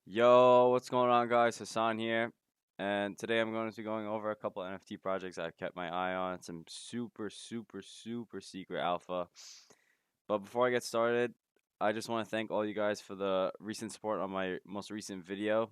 Yo, what's going on, guys? Hassan here, and today I'm going to be going over a couple NFT projects I've kept my eye on. Some super secret alpha. But before I get started, I just want to thank all you guys for the recent support on my most recent video.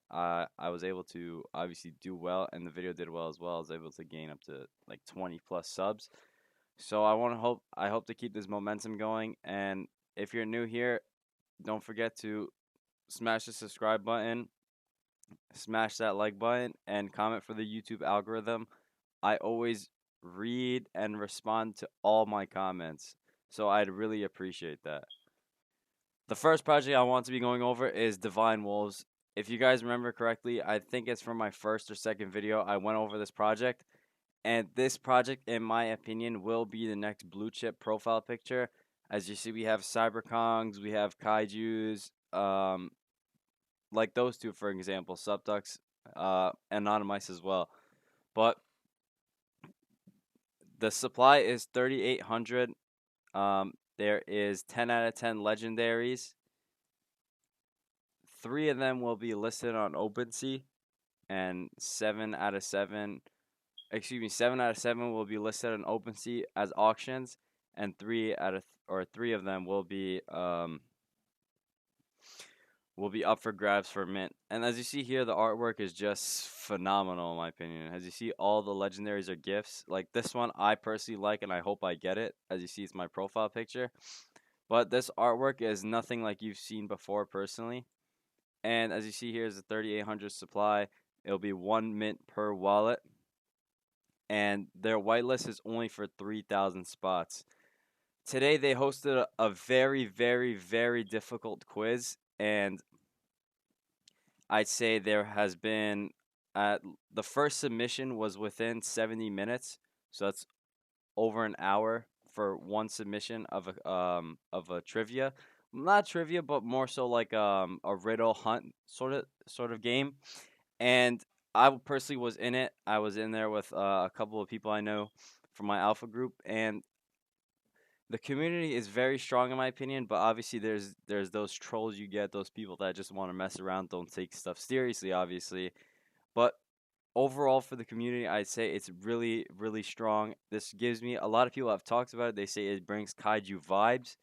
I was able to obviously do well, and the video did well as well. I was able to gain up to like 20 plus subs. So I hope to keep this momentum going. And if you're new here, don't forget to smash the subscribe button, smash that like button, and comment for the YouTube algorithm. I always read and respond to all my comments, so I'd really appreciate that. The first project I want to be going over is Divine Wolves. If you guys remember correctly, I think it's from my first or second video, I went over this project. And this project, in my opinion, will be the next blue chip profile picture. As you see, we have Cyberkongs, we have Kaijus, like those two, for example, Subducks, Anonymice as well. But the supply is 3,800. There is 10 out of 10 legendaries. Three of them will be listed on OpenSea, and 7 out of 7 will be listed on OpenSea as auctions, and three of them will be up for grabs for mint. And as you see here, the artwork is just phenomenal in my opinion. As you see, all the legendaries are gifts. Like this one, I personally like, and I hope I get it. As you see, it's my profile picture. But this artwork is nothing like you've seen before personally. And as you see here is the 3,800 supply. It'll be 1 mint per wallet. And their whitelist is only for 3,000 spots. Today they hosted a very difficult quiz, and I'd say there has been the first submission was within 70 minutes, so that's over an hour for one submission of a trivia. Not trivia, but more so like a riddle hunt sort of game. And I personally was in it. I was in there with a couple of people I know from my alpha group, and the community is very strong in my opinion, but obviously there's those trolls you get, those people that just want to mess around, don't take stuff seriously, obviously. But overall for the community, I'd say it's really strong. This gives me a lot of people have talked about it. They say it brings kaiju vibes,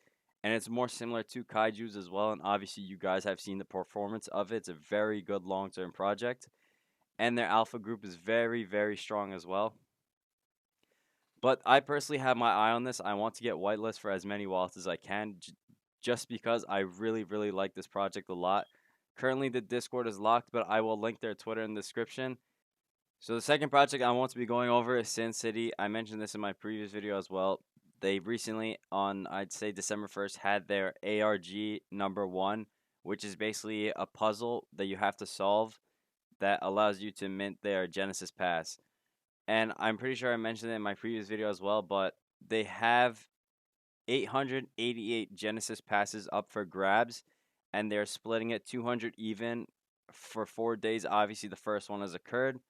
and it's more similar to kaijus as well. And obviously you guys have seen the performance of it. It's a very good long-term project, and their alpha group is very strong as well. But I personally have my eye on this. I want to get whitelist for as many wallets as I can, just because I really like this project a lot. Currently, the Discord is locked, but I will link their Twitter in the description. So the second project I want to be going over is Syn City. I mentioned this in my previous video as well. They recently, on I'd say December 1st, had their ARG #1, which is basically a puzzle that you have to solve that allows you to mint their Genesis Pass. And I'm pretty sure I mentioned it in my previous video as well, but they have 888 Genesis passes up for grabs, and they're splitting it 200 even for 4 days. Obviously, the first one has occurred,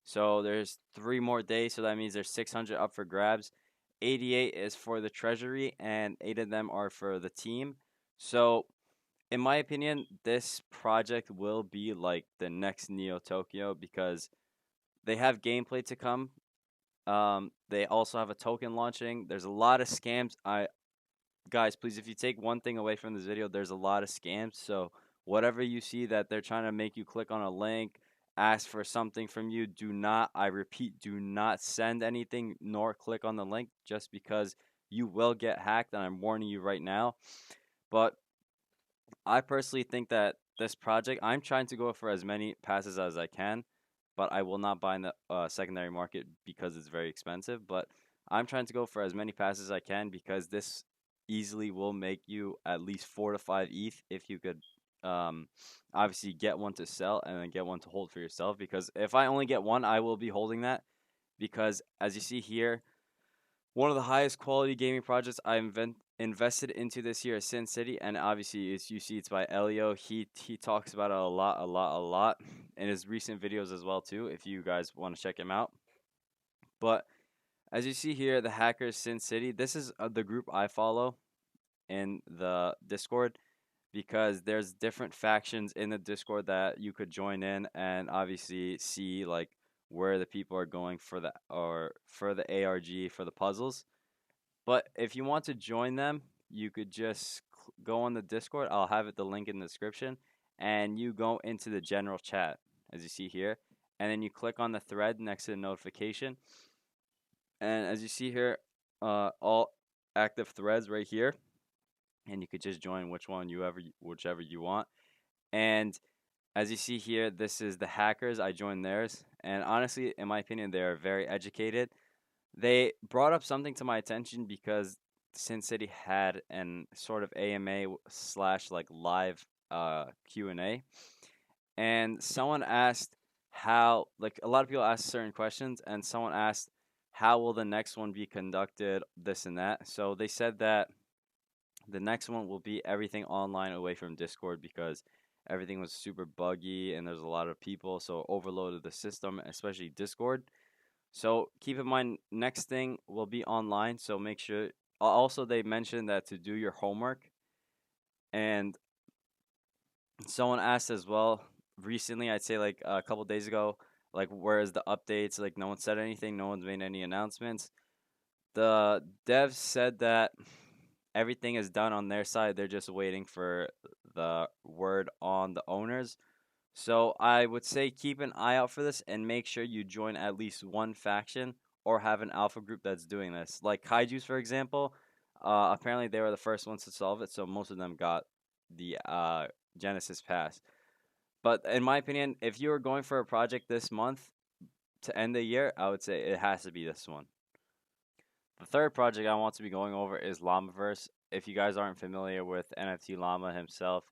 so there's 3 more days, so that means there's 600 up for grabs. 88 is for the treasury, and 8 of them are for the team. So, in my opinion, this project will be like the next Neo Tokyo because they have gameplay to come. They also have a token launching. There's a lot of scams. Guys, please, if you take one thing away from this video, there's a lot of scams. So whatever you see that they're trying to make you click on a link, ask for something from you, do not, I repeat, do not send anything nor click on the link just because you will get hacked, and I'm warning you right now. But I personally think that this project, I'm trying to go for as many passes as I can, but I will not buy in the secondary market because it's very expensive. But I'm trying to go for as many passes as I can because this easily will make you at least 4 to 5 ETH if you could obviously get one to sell and then get one to hold for yourself. Because if I only get one, I will be holding that because as you see here, one of the highest quality gaming projects I invested into this year is Syn City, and obviously, as you see, it's by Elio. He talks about it a lot in his recent videos as well too. If you guys want to check him out, but as you see here, the hackers Syn City. This is the group I follow in the Discord. because there's different factions in the Discord that you could join in and obviously see like where the people are going for the ARG for the puzzles. But if you want to join them, you could just go on the Discord. I'll have the link in the description, and you go into the general chat as you see here, and then you click on the thread next to the notification, and as you see here, all active threads right here, and you could just join whichever you want. And as you see here, this is the hackers. I joined theirs, and honestly, in my opinion, they are very educated. They brought up something to my attention because Syn City had an sort of AMA slash like live Q&A, and someone asked how, like, a lot of people asked certain questions, and someone asked how will the next one be conducted, this and that. So they said that the next one will be everything online away from Discord because everything was super buggy and there's a lot of people, so overloaded the system, especially Discord. So keep in mind, next thing will be online. So make sure. Also, they mentioned that to do your homework. And someone asked as well recently, I'd say like a couple days ago, like where is the updates? Like no one said anything. No one's made any announcements. The devs said that everything is done on their side. They're just waiting for the word on the owners. So I would say keep an eye out for this and make sure you join at least one faction or have an alpha group that's doing this. Like Kaiju's, for example, apparently they were the first ones to solve it, so most of them got the Genesis pass. But in my opinion, if you are going for a project this month to end the year, I would say it has to be this one. The third project I want to be going over is Llamaverse. If you guys aren't familiar with NFT Llama himself,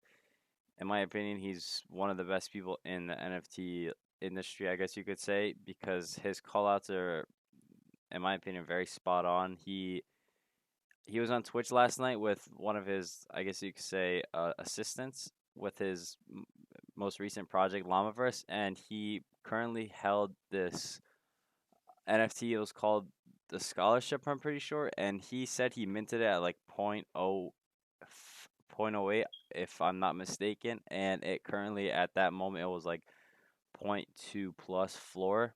in my opinion, he's one of the best people in the NFT industry, I guess you could say, because his callouts are, in my opinion, very spot on. He was on Twitch last night with one of his, I guess you could say, assistants with his most recent project, Llamaverse, and he currently held this NFT. It was called the Scholarship, I'm pretty sure, and he said he minted it at like point oh eight, if I'm not mistaken, and it currently at that moment it was like point 0.2 plus floor,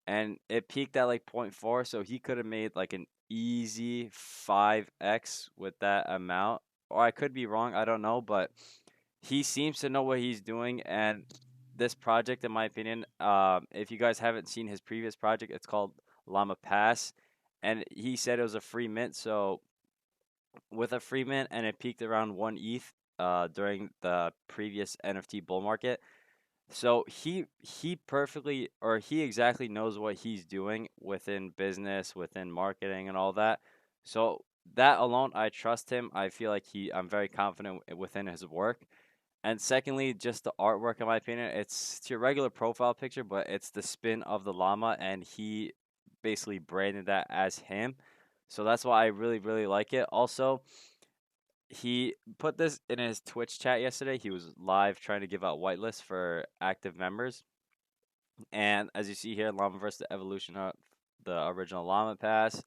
and it peaked at like point 0.4, so he could have made like an easy 5x with that amount. Or I could be wrong, I don't know, but he seems to know what he's doing. And this project, in my opinion, if you guys haven't seen his previous project, it's called Llama Pass, and he said it was a free mint. So with a free mint, and it peaked around 1 ETH during the previous NFT bull market. So he exactly knows what he's doing within business, within marketing, and all that. So that alone, I trust him. I feel like I'm very confident within his work. And secondly, just the artwork, in my opinion, it's your regular profile picture, but it's the spin of the llama, and he basically branded that as him. So that's why I really, really like it. Also, he put this in his Twitch chat yesterday. He was live trying to give out whitelists for active members. And as you see here, Llamaverse, the evolution of the original Llama Pass.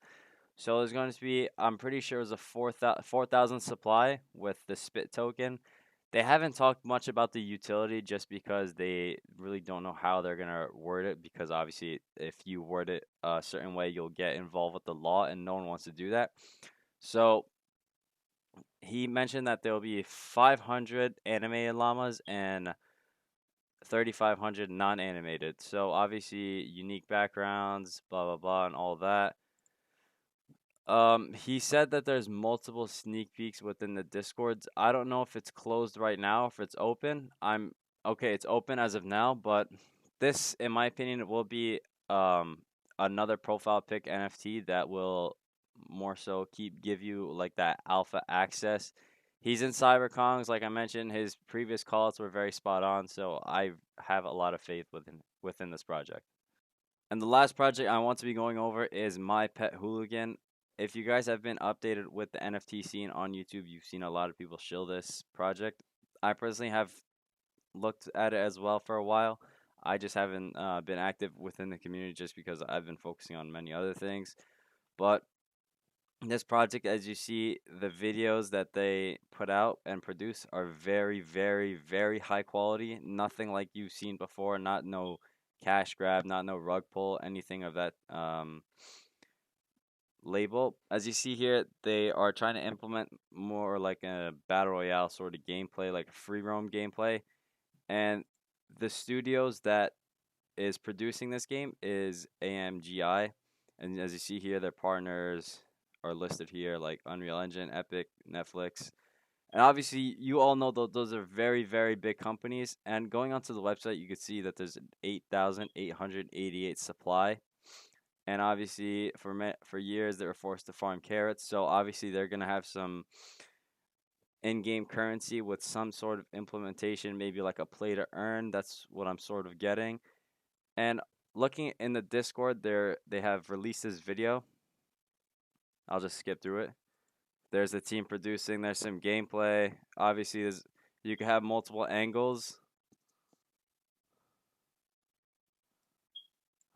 So there's going to be, I'm pretty sure it was a 4,000 supply with the Spit token. They haven't talked much about the utility just because they really don't know how they're going to word it, because obviously if you word it a certain way, you'll get involved with the law, and no one wants to do that. So he mentioned that there will be 500 animated llamas and 3,500 non-animated. So obviously unique backgrounds, blah blah blah, and all that. He said that there's multiple sneak peeks within the Discords. I don't know if it's closed right now, if it's open. I'm okay, it's open as of now, but this, in my opinion, will be another profile pic NFT that will more so give you like that alpha access. He's in CyberKongs, like I mentioned. His previous calls were very spot on, so I have a lot of faith within this project. And the last project I want to be going over is My Pet Hooligan. If you guys have been updated with the NFT scene on YouTube, you've seen a lot of people shill this project. I personally have looked at it as well for a while. I just haven't been active within the community just because I've been focusing on many other things. But This project, as you see, the videos that they put out and produce are very, very, very high quality. Nothing like you've seen before. Not no cash grab, not no rug pull, anything of that label. As you see here, they are trying to implement more like a battle royale sort of gameplay, like a free roam gameplay. And the studios that is producing this game is AMGI, and as you see here, their partners are listed here like Unreal Engine, Epic, Netflix, and obviously you all know those are very very big companies. And going onto the website, you can see that there's an 8,888 supply, and obviously for years they were forced to farm carrots, so obviously they're gonna have some in-game currency with some sort of implementation, maybe like a play to earn. That's what I'm sort of getting. And looking in the Discord, they have released this video. I'll just skip through it. There's a team producing. There's some gameplay. Obviously, you can have multiple angles.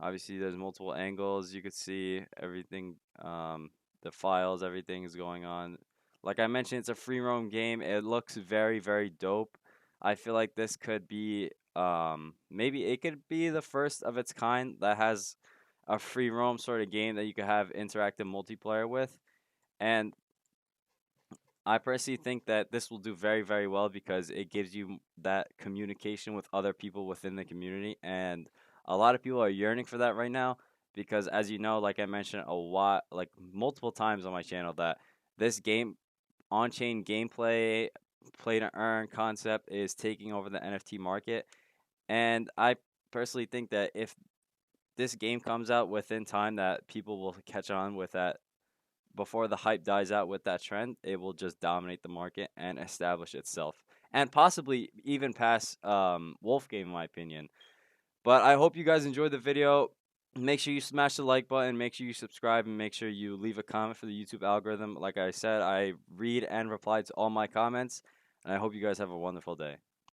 Obviously, there's multiple angles. You could see everything, the files, everything is going on. Like I mentioned, it's a free roam game. It looks very, very dope. I feel like this could be, maybe it could be the first of its kind that has a free roam sort of game that you could have interactive multiplayer with. And I personally think that this will do very, very well because it gives you that communication with other people within the community. And a lot of people are yearning for that right now because, as you know, like I mentioned a lot, like multiple times on my channel, that this game, on chain gameplay, play to earn concept is taking over the NFT market. And I personally think that if this game comes out within time, that people will catch on with that before the hype dies out with that trend, it will just dominate the market and establish itself, and possibly even pass Wolf Game, in my opinion. But I hope you guys enjoyed the video. Make sure you smash the like button, make sure you subscribe, and make sure you leave a comment for the YouTube algorithm. Like I said, I read and reply to all my comments, and I hope you guys have a wonderful day.